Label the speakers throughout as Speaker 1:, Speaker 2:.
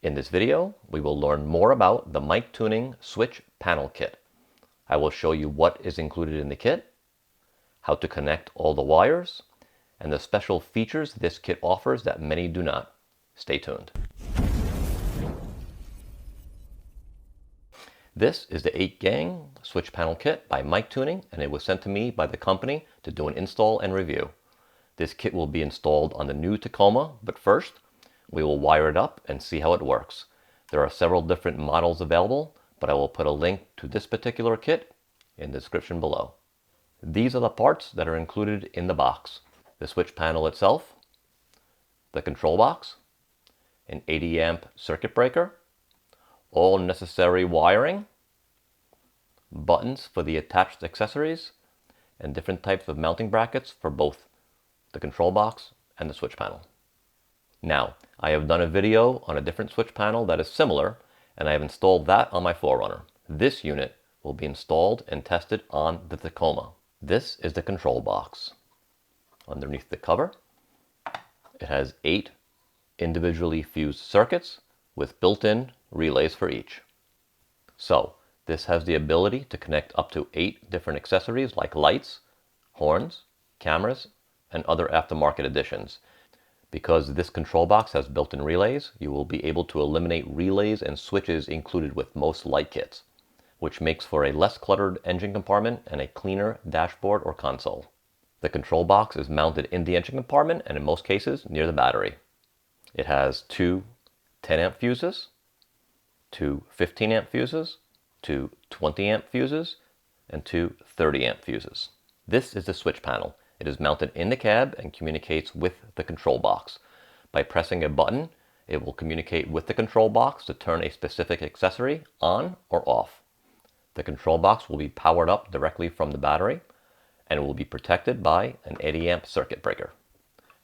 Speaker 1: In this video, we will learn more about the MICTUNING Switch Panel Kit. I will show you what is included in the kit, how to connect all the wires, and the special features this kit offers that many do not. Stay tuned. This is the 8-gang switch panel kit by MICTUNING, and it was sent to me by the company to do an install and review. This kit will be installed on the new Tacoma, but first, we will wire it up and see how it works. There are several different models available, but I will put a link to this particular kit in the description below. These are the parts that are included in the box. The switch panel itself, the control box, an 80 amp circuit breaker, all necessary wiring, buttons for the attached accessories, and different types of mounting brackets for both the control box and the switch panel. Now, I have done a video on a different switch panel that is similar, and I have installed that on my 4Runner. This unit will be installed and tested on the Tacoma. This is the control box. Underneath the cover, it has 8 individually fused circuits with built-in relays for each. So, this has the ability to connect up to 8 different accessories like lights, horns, cameras, and other aftermarket additions. Because this control box has built-in relays, you will be able to eliminate relays and switches included with most light kits, which makes for a less cluttered engine compartment and a cleaner dashboard or console. The control box is mounted in the engine compartment and in most cases near the battery. It has 2 10 amp fuses, 2 15 amp fuses, 2 20 amp fuses, and 2 30 amp fuses. This is the switch panel. It is mounted in the cab and communicates with the control box. By pressing a button, it will communicate with the control box to turn a specific accessory on or off. The control box will be powered up directly from the battery, and it will be protected by an 80 amp circuit breaker.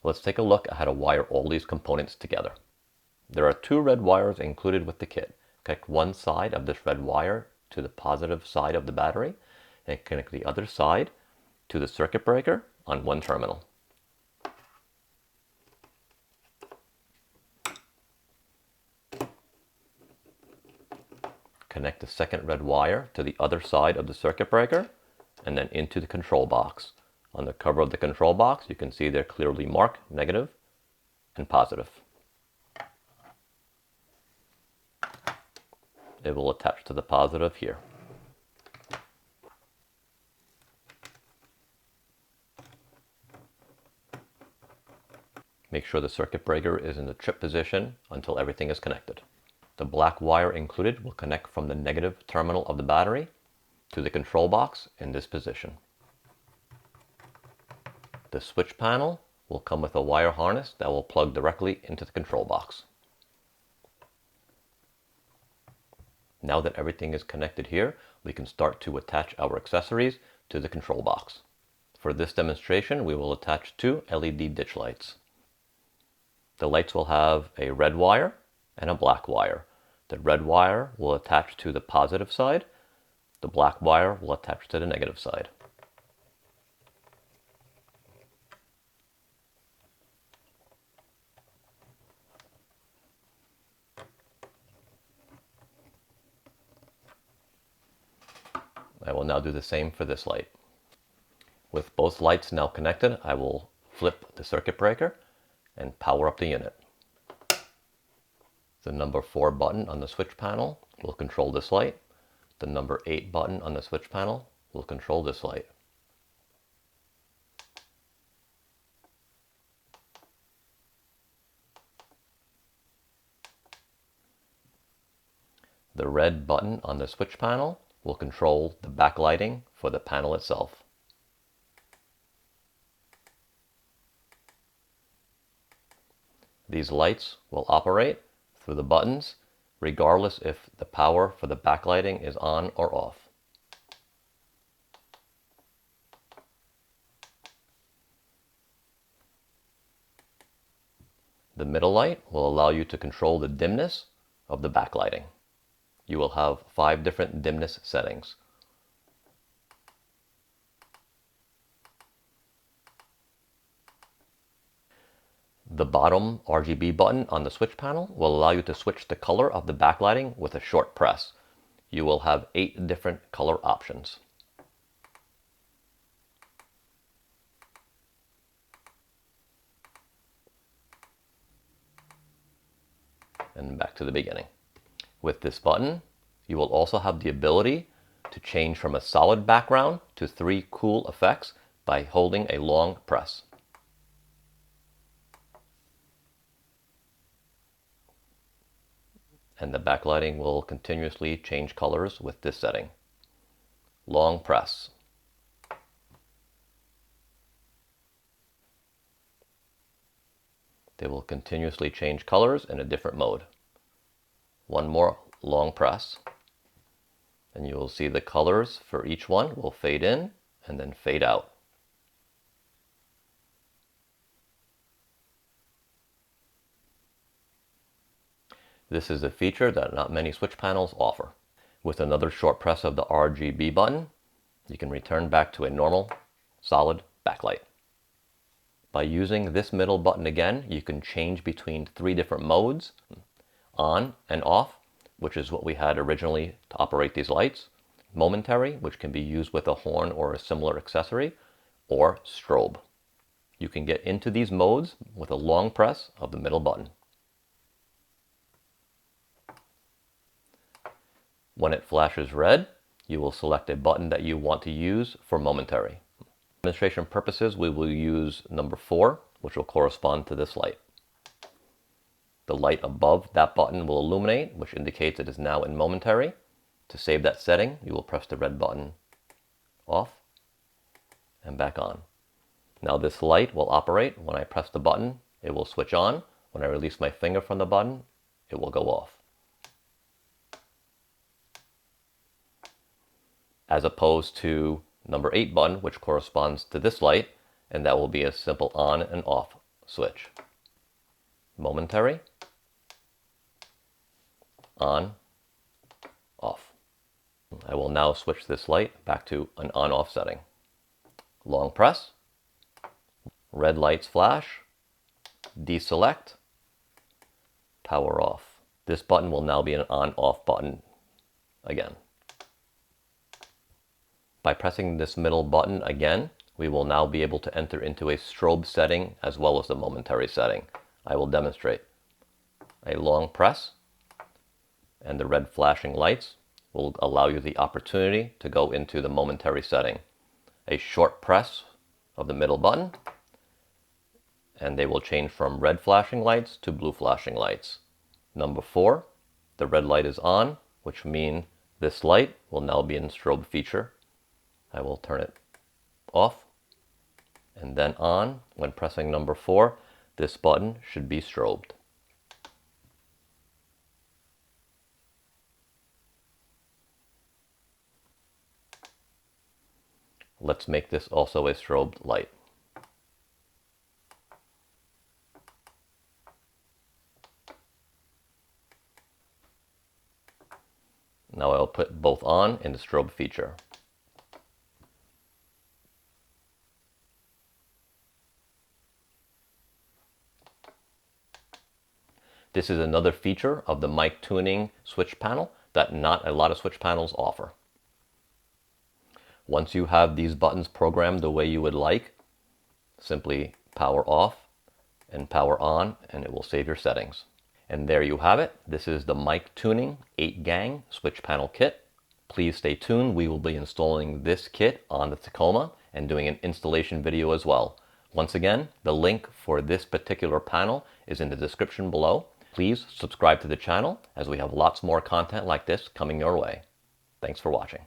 Speaker 1: Let's take a look at how to wire all these components together. There are 2 red wires included with the kit. Connect one side of this red wire to the positive side of the battery, and connect the other side to the circuit breaker on one terminal. Connect the second red wire to the other side of the circuit breaker and then into the control box. On the cover of the control box, you can see they're clearly marked negative and positive. It will attach to the positive here. Make sure the circuit breaker is in the trip position until everything is connected. The black wire included will connect from the negative terminal of the battery to the control box in this position. The switch panel will come with a wire harness that will plug directly into the control box. Now that everything is connected here, we can start to attach our accessories to the control box. For this demonstration, we will attach 2 LED ditch lights. The lights will have a red wire and a black wire. The red wire will attach to the positive side. The black wire will attach to the negative side. I will now do the same for this light. With both lights now connected, I will flip the circuit breaker and power up the unit. The number 4 button on the switch panel will control this light. The number 8 button on the switch panel will control this light. The red button on the switch panel will control the backlighting for the panel itself. These lights will operate through the buttons regardless if the power for the backlighting is on or off. The middle light will allow you to control the dimness of the backlighting. You will have 5 different dimness settings. The bottom RGB button on the switch panel will allow you to switch the color of the backlighting with a short press. You will have 8 different color options. And back to the beginning. With this button, you will also have the ability to change from a solid background to 3 cool effects by holding a long press. And the backlighting will continuously change colors with this setting. Long press. They will continuously change colors in a different mode. One more long press, and you will see the colors for each one will fade in and then fade out. This is a feature that not many switch panels offer. With another short press of the RGB button, you can return back to a normal, solid backlight. By using this middle button again, you can change between 3 different modes, on and off, which is what we had originally to operate these lights, momentary, which can be used with a horn or a similar accessory, or strobe. You can get into these modes with a long press of the middle button. When it flashes red, you will select a button that you want to use for momentary. For demonstration purposes, we will use number 4, which will correspond to this light. The light above that button will illuminate, which indicates it is now in momentary. To save that setting, you will press the red button off and back on. Now this light will operate. When I press the button, it will switch on. When I release my finger from the button, it will go off. As opposed to number 8 button, which corresponds to this light, and that will be a simple on and off switch. Momentary, on, off. I will now switch this light back to an on-off setting. Long press, red lights flash, deselect, power off. This button will now be an on-off button again. By pressing this middle button again, we will now be able to enter into a strobe setting as well as the momentary setting. I will demonstrate. A long press, and the red flashing lights will allow you the opportunity to go into the momentary setting. A short press of the middle button, and they will change from red flashing lights to blue flashing lights. Number 4, the red light is on, which means this light will now be in strobe feature. I will turn it off and then on. When pressing number 4, this button should be strobed. Let's make this also a strobed light. Now I'll put both on in the strobe feature. This is another feature of the MICTUNING Switch Panel that not a lot of switch panels offer. Once you have these buttons programmed the way you would like, simply power off and power on, and it will save your settings. And there you have it. This is the MICTUNING 8-gang switch panel kit. Please stay tuned. We will be installing this kit on the Tacoma and doing an installation video as well. Once again, the link for this particular panel is in the description below. Please subscribe to the channel as we have lots more content like this coming your way. Thanks for watching.